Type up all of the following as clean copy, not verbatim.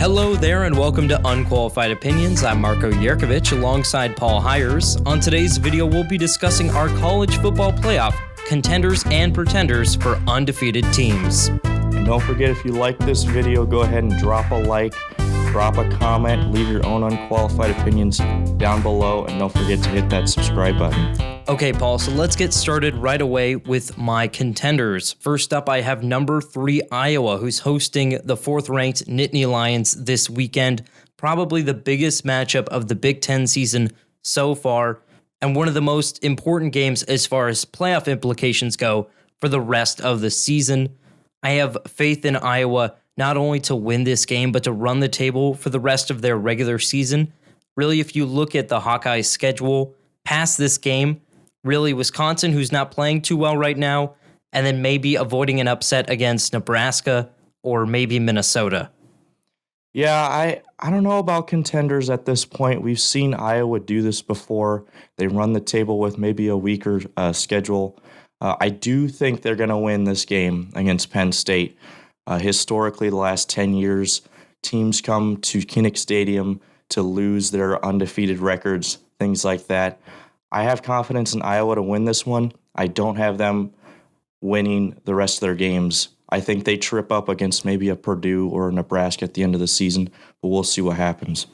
Hello there and welcome to Unqualified Opinions. I'm Marko Jerkovic alongside Paul Heires. On today's video, we'll be discussing our college football playoff, contenders and pretenders for undefeated teams. And don't forget, if you like this video, go ahead and drop a like, drop a comment, leave your own unqualified opinions down below, and don't forget to hit that subscribe button. Okay, Paul, so let's get started right away with my contenders. First up, I have number 3 Iowa, who's hosting the 4th-ranked Nittany Lions this weekend. Probably the biggest matchup of the Big Ten season so far, and one of the most important games as far as playoff implications go for the rest of the season. I have faith in Iowa not only to win this game, but to run the table for the rest of their regular season. Really, if you look at the Hawkeyes' schedule past this game, really Wisconsin, who's not playing too well right now, and then maybe avoiding an upset against Nebraska or maybe Minnesota. Yeah, I don't know about contenders at this point. We've seen Iowa do this before. They run the table with maybe a weaker schedule. I do think they're going to win this game against Penn State. Historically, the last 10 years, teams come to Kinnick Stadium to lose their undefeated records, things like that. I have confidence in Iowa to win this one. I don't have them winning the rest of their games. I think they trip up against maybe a Purdue or a Nebraska at the end of the season, but we'll see what happens.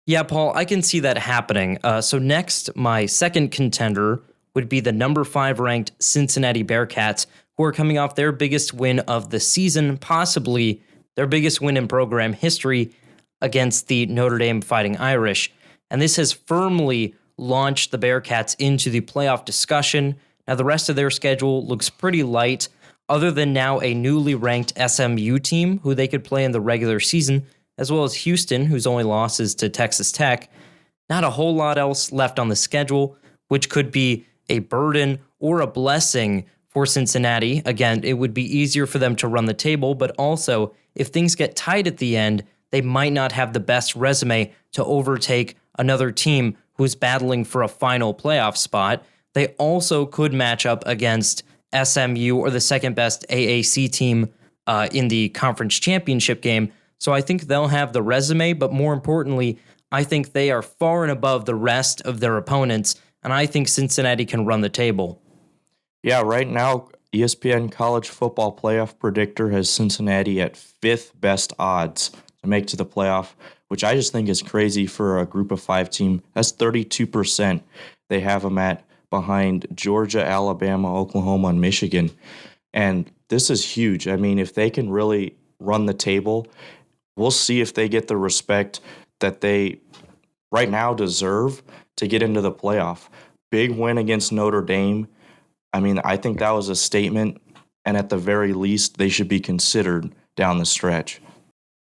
Yeah, Paul, I can see that happening. So next, my second contender would be the number 5 ranked Cincinnati Bearcats, who are coming off their biggest win of the season, possibly their biggest win in program history against the Notre Dame Fighting Irish. And this has firmly launched the Bearcats into the playoff discussion. Now, the rest of their schedule looks pretty light, other than now a newly ranked SMU team who they could play in the regular season, as well as Houston, whose only loss is to Texas Tech. Not a whole lot else left on the schedule, which could be a burden or a blessing for Cincinnati. Again, it would be easier for them to run the table, but also, if things get tight at the end, they might not have the best resume to overtake another team who's battling for a final playoff spot. They also could match up against SMU or the second best AAC team in the conference championship game. So I think they'll have the resume, but more importantly, I think they are far and above the rest of their opponents, and I think Cincinnati can run the table. Yeah, right now, ESPN College Football Playoff Predictor has Cincinnati at 5th best odds to make to the playoff, which I just think is crazy for a group of 5 team. That's 32% they have them at, behind Georgia, Alabama, Oklahoma, and Michigan. And this is huge. I mean, if they can really run the table, we'll see if they get the respect that they right now deserve to get into the playoff. Big win against Notre Dame. I mean, I think that was a statement, and at the very least, they should be considered down the stretch.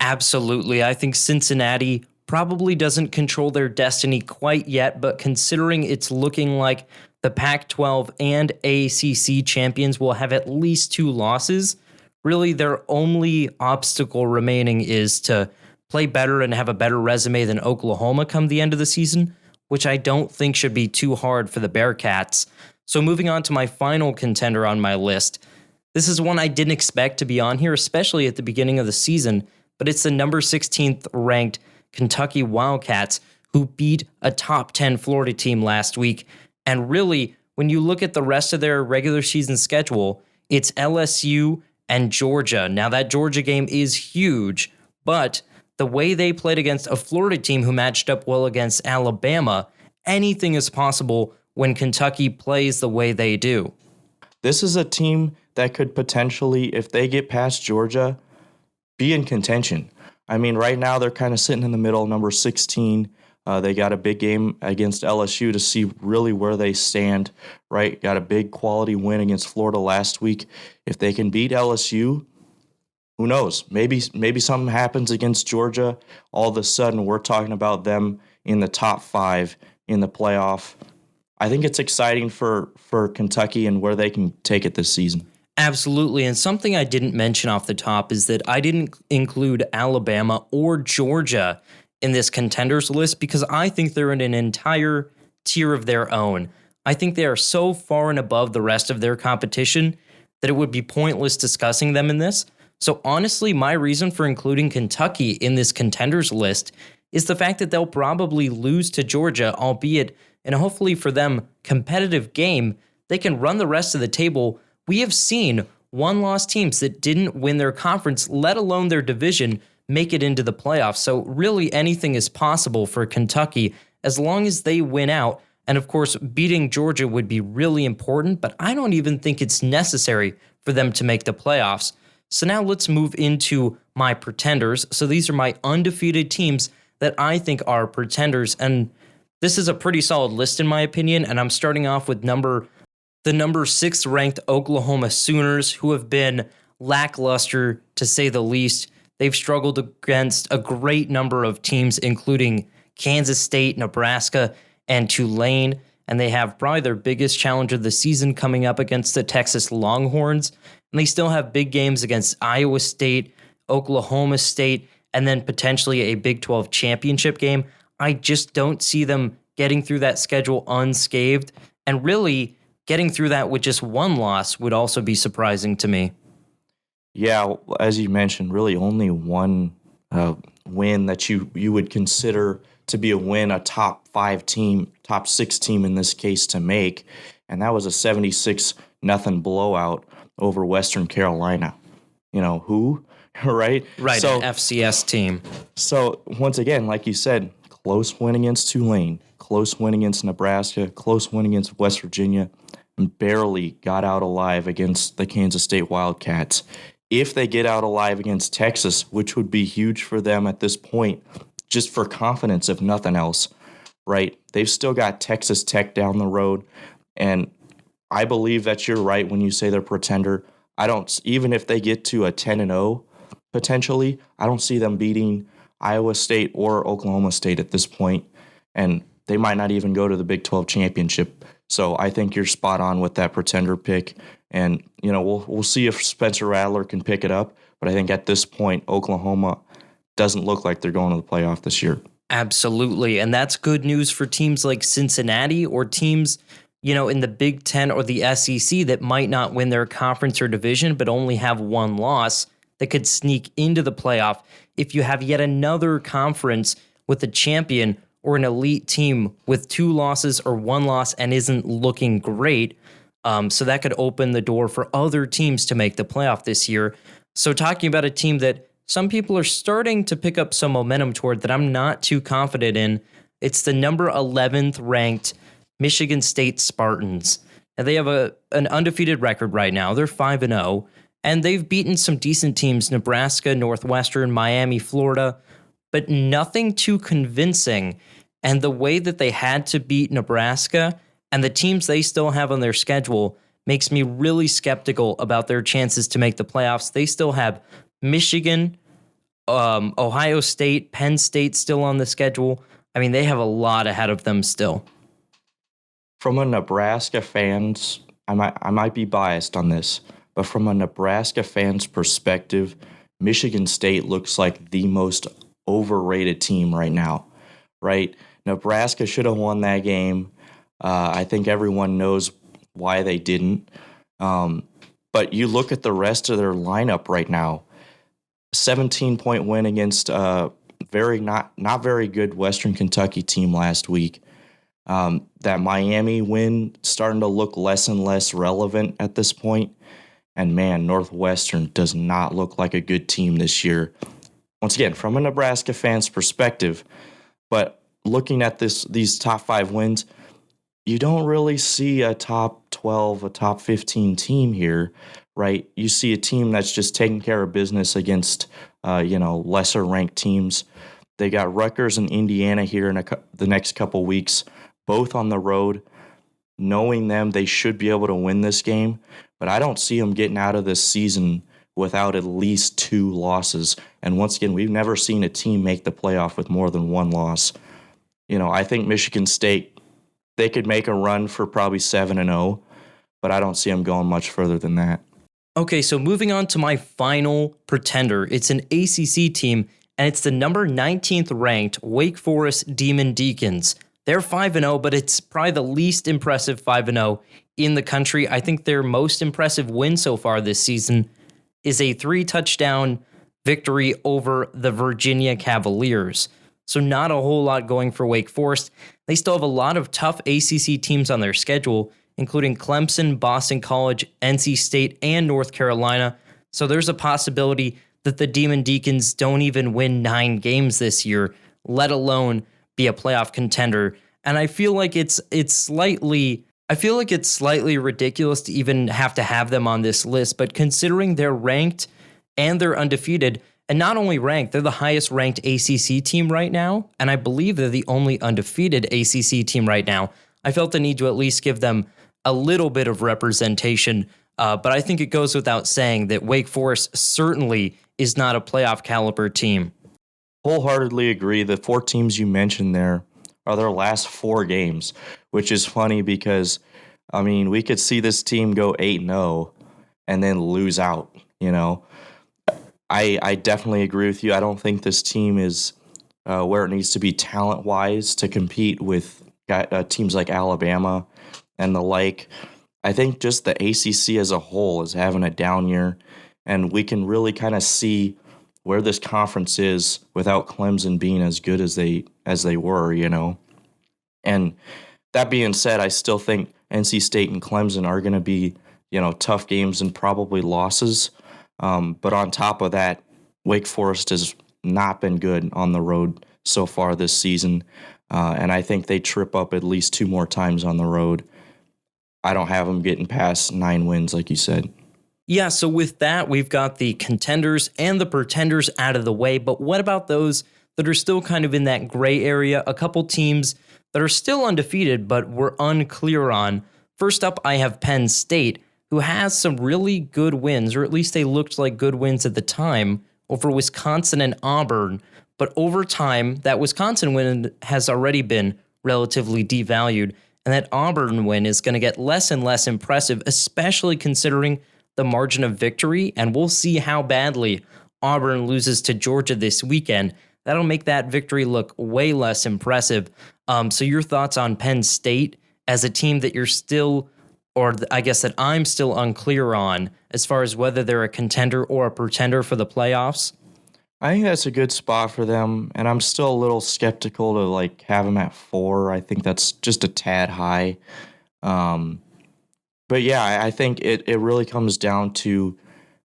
Absolutely. I think Cincinnati probably doesn't control their destiny quite yet, but considering it's looking like the Pac-12 and ACC champions will have at least 2 losses, really their only obstacle remaining is to play better and have a better resume than Oklahoma come the end of the season, which I don't think should be too hard for the Bearcats. So moving on to my final contender on my list. This is one I didn't expect to be on here, especially at the beginning of the season, but it's the number 16th ranked Kentucky Wildcats, who beat a top 10 Florida team last week. And really, when you look at the rest of their regular season schedule, it's LSU and Georgia. Now, that Georgia game is huge, but the way they played against a Florida team who matched up well against Alabama, anything is possible when Kentucky plays the way they do. This is a team that could potentially, if they get past Georgia, be in contention. I mean, right now they're kind of sitting in the middle, number 16. They got a big game against LSU to see really where they stand, right? Got a big quality win against Florida last week. If they can beat LSU, who knows? Maybe something happens against Georgia. All of a sudden, we're talking about them in the top 5 in the playoff. I think it's exciting for Kentucky and where they can take it this season. Absolutely. And something I didn't mention off the top is that I didn't include Alabama or Georgia in this contenders list because I think they're in an entire tier of their own. I think they are so far and above the rest of their competition that it would be pointless discussing them in this. So honestly, my reason for including Kentucky in this contenders list is the fact that they'll probably lose to Georgia, albeit in a hopefully for them competitive game. They can run the rest of the table. We have seen one-loss teams that didn't win their conference, let alone their division, make it into the playoffs. So really anything is possible for Kentucky as long as they win out. And of course, beating Georgia would be really important, but I don't even think it's necessary for them to make the playoffs. So now let's move into my pretenders. So these are my undefeated teams that I think are pretenders. And this is a pretty solid list in my opinion. And I'm starting off with the number 6th ranked Oklahoma Sooners, who have been lackluster to say the least. They've struggled against a great number of teams, including Kansas State, Nebraska, and Tulane. And they have probably their biggest challenge of the season coming up against the Texas Longhorns. And they still have big games against Iowa State, Oklahoma State, and then potentially a Big 12 championship game. I just don't see them getting through that schedule unscathed. And really, getting through that with just one loss would also be surprising to me. Yeah, as you mentioned, really only one win that you would consider to be a win, a top 5 team, top 6 team in this case to make, and that was a 76-0 blowout over Western Carolina. You know who, right? Right, so, an FCS team. So once again, like you said, close win against Tulane, close win against Nebraska, close win against West Virginia, and barely got out alive against the Kansas State Wildcats. If they get out alive against Texas, which would be huge for them at this point, just for confidence, if nothing else, right? They've still got Texas Tech down the road, and I believe that you're right when you say they're pretender. Even if they get to a 10-0 potentially, I don't see them beating Iowa State or Oklahoma State at this point, and they might not even go to the Big 12 championship. So I think you're spot on with that pretender pick. And, you know, we'll see if Spencer Rattler can pick it up. But I think at this point, Oklahoma doesn't look like they're going to the playoff this year. Absolutely. And that's good news for teams like Cincinnati or teams, you know, in the Big Ten or the SEC that might not win their conference or division, but only have one loss that could sneak into the playoff. If you have yet another conference with a champion or an elite team with 2 losses or 1 loss and isn't looking great, so that could open the door for other teams to make the playoff this year. So talking about a team that some people are starting to pick up some momentum toward that I'm not too confident in, it's the number 11th ranked Michigan State Spartans. And they have an undefeated record right now. They're 5-0, and they've beaten some decent teams, Nebraska, Northwestern, Miami, Florida, but nothing too convincing. And the way that they had to beat Nebraska and the teams they still have on their schedule makes me really skeptical about their chances to make the playoffs. They still have Michigan, Ohio State, Penn State still on the schedule. I mean, they have a lot ahead of them still. From a Nebraska fan's, I might be biased on this, but from a Nebraska fan's perspective, Michigan State looks like the most overrated team right now, right? Nebraska should have won that game. I think everyone knows why they didn't. But you look at the rest of their lineup right now, 17-point win against a not very good Western Kentucky team last week. That Miami win starting to look less and less relevant at this point. And man, Northwestern does not look like a good team this year. Once again, from a Nebraska fan's perspective, but looking at these top 5 wins, you don't really see a top 12, a top 15 team here, right? You see a team that's just taking care of business against, lesser ranked teams. They got Rutgers and Indiana here in the next couple weeks, both on the road. Knowing them, they should be able to win this game, but I don't see them getting out of this season without at least 2 losses. And once again, we've never seen a team make the playoff with more than 1 loss. You know, I think Michigan State, they could make a run for probably 7-0, but I don't see them going much further than that. Okay, so moving on to my final pretender. It's an ACC team, and it's the number 19th ranked Wake Forest Demon Deacons. They're 5-0, but it's probably the least impressive 5-0 in the country. I think their most impressive win so far this season is a 3-touchdown victory over the Virginia Cavaliers. So not a whole lot going for Wake Forest. They still have a lot of tough ACC teams on their schedule, including Clemson, Boston College, NC State, and North Carolina. So there's a possibility that the Demon Deacons don't even win 9 games this year, let alone be a playoff contender. And I feel like it's slightly ridiculous to even have to have them on this list, but considering they're ranked and they're undefeated, and not only ranked, they're the highest ranked ACC team right now, and I believe they're the only undefeated ACC team right now. I felt the need to at least give them a little bit of representation, but I think it goes without saying that Wake Forest certainly is not a playoff caliber team. Wholeheartedly agree. The 4 teams you mentioned there are their last 4 games, which is funny because, I mean, we could see this team go 8-0 and then lose out, you know. I definitely agree with you. I don't think this team is where it needs to be talent-wise to compete with teams like Alabama and the like. I think just the ACC as a whole is having a down year, and we can really kind of see where this conference is without Clemson being as good as they were, you know. And that being said, I still think NC State and Clemson are going to be, you know, tough games and probably losses. But on top of that, Wake Forest has not been good on the road so far this season. And I think they trip up at least 2 more times on the road. I don't have them getting past 9 wins, like you said. Yeah, so with that, we've got the contenders and the pretenders out of the way. But what about those that are still kind of in that gray area? A couple teams that are still undefeated, but we're unclear on. First up, I have Penn State, who has some really good wins, or at least they looked like good wins at the time, over Wisconsin and Auburn. But over time, that Wisconsin win has already been relatively devalued, and that Auburn win is going to get less and less impressive, especially considering the margin of victory, and we'll see how badly Auburn loses to Georgia this weekend. That'll make that victory look way less impressive. So your thoughts on Penn State as a team that you're still, or I guess that I'm still unclear on, as far as whether they're a contender or a pretender for the playoffs? I think that's a good spot for them, and I'm still a little skeptical to have them at 4. I think that's just a tad high. But yeah, I think it really comes down to,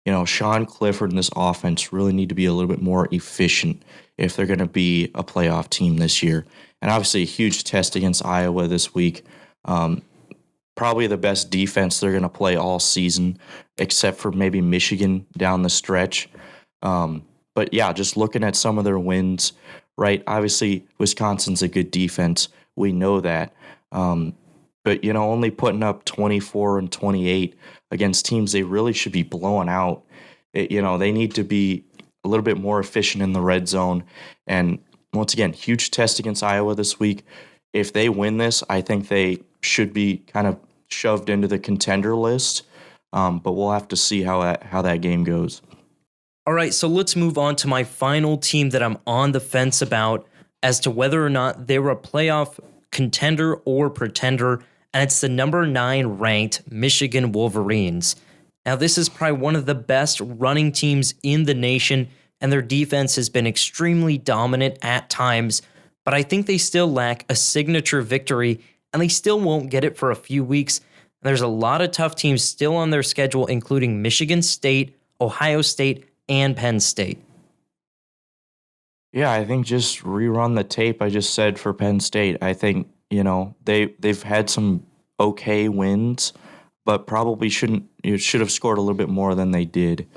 you know, Sean Clifford and this offense really need to be a little bit more efficient if they're going to be a playoff team this year. And obviously a huge test against Iowa this week. Probably the best defense they're going to play all season, except for maybe Michigan down the stretch. But yeah, just looking at some of their wins, right? Obviously, Wisconsin's a good defense. We know that. But, you know, only putting up 24 and 28 against teams they really should be blowing out. They need to be a little bit more efficient in the red zone. And once again, huge test against Iowa this week. If they win this, I think they should be kind of shoved into the contender list. But we'll have to see how that game goes. All right, so let's move on to my final team that I'm on the fence about as to whether or not they were a playoff contender or pretender, and it's the number 9 ranked Michigan Wolverines. Now, this is probably one of the best running teams in the nation, and their defense has been extremely dominant at times, but I think they still lack a signature victory, and they still won't get it for a few weeks. There's a lot of tough teams still on their schedule, including Michigan State, Ohio State, and Penn State. Yeah, I think just rerun the tape I just said for Penn State. I think, you know, they've had some okay wins, but probably should have scored a little bit more than they did.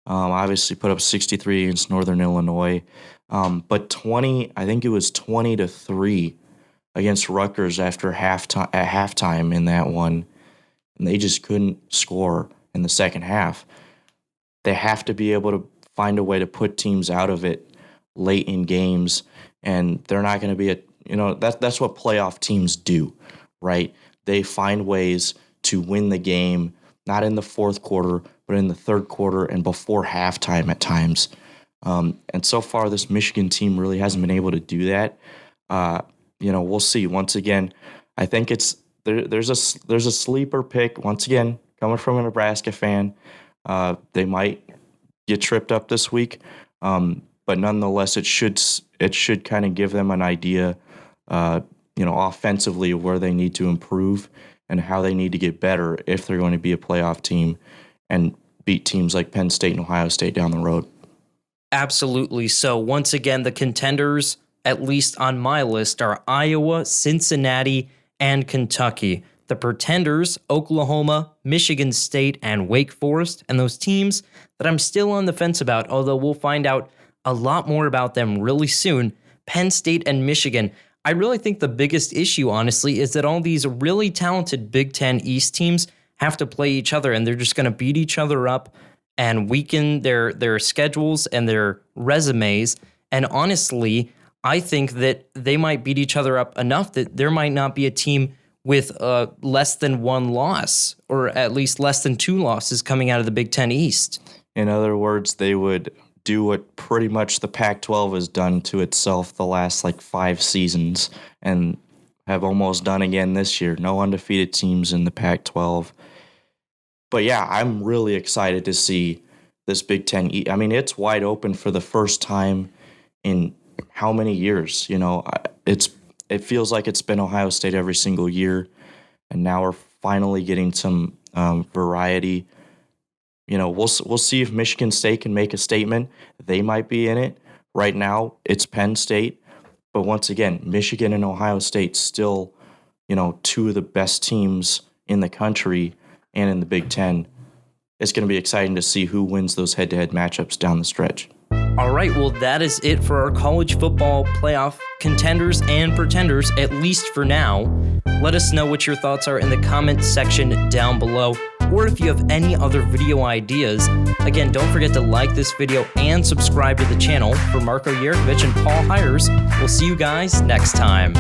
Obviously put up 63 against Northern Illinois, but 20-3 against Rutgers at halftime in that one, and they just couldn't score in the second half. They have to be able to find a way to put teams out of it late in games, and they're not going to be that's what playoff teams do, right? They find ways to win the game, not in the fourth quarter, but in the third quarter and before halftime at times. And so far, this Michigan team really hasn't been able to do that. We'll see. Once again, I think there's a sleeper pick. Once again, coming from a Nebraska fan, they might get tripped up this week. But nonetheless, it should kind of give them an idea, offensively of where they need to improve and how they need to get better if they're going to be a playoff team and beat teams like Penn State and Ohio State down the road. Absolutely. So once again, the contenders, at least on my list, are Iowa, Cincinnati, and Kentucky. The pretenders, Oklahoma, Michigan State, and Wake Forest, and those teams that I'm still on the fence about, although we'll find out a lot more about them really soon, Penn State and Michigan. I really think the biggest issue, honestly, is that all these really talented Big Ten East teams have to play each other, and they're just going to beat each other up and weaken their schedules and their resumes. And honestly, I think that they might beat each other up enough that there might not be a team with less than one loss, or at least less than two losses coming out of the Big Ten East. In other words, they would do what pretty much the Pac-12 has done to itself the last 5 seasons and have almost done again this year. No undefeated teams in the Pac-12. But yeah, I'm really excited to see this Big Ten. I mean, it's wide open for the first time in how many years? It feels like it's been Ohio State every single year, and now we're finally getting some variety. We'll see if Michigan State can make a statement. They might be in it. Right now, it's Penn State. But once again, Michigan and Ohio State still, two of the best teams in the country and in the Big Ten. It's going to be exciting to see who wins those head-to-head matchups down the stretch. All right, well, that is it for our college football playoff contenders and pretenders, at least for now. Let us know what your thoughts are in the comment section down below, or if you have any other video ideas. Again, don't forget to like this video and subscribe to the channel. For Marko, Jerkovic, and Heires, we'll see you guys next time.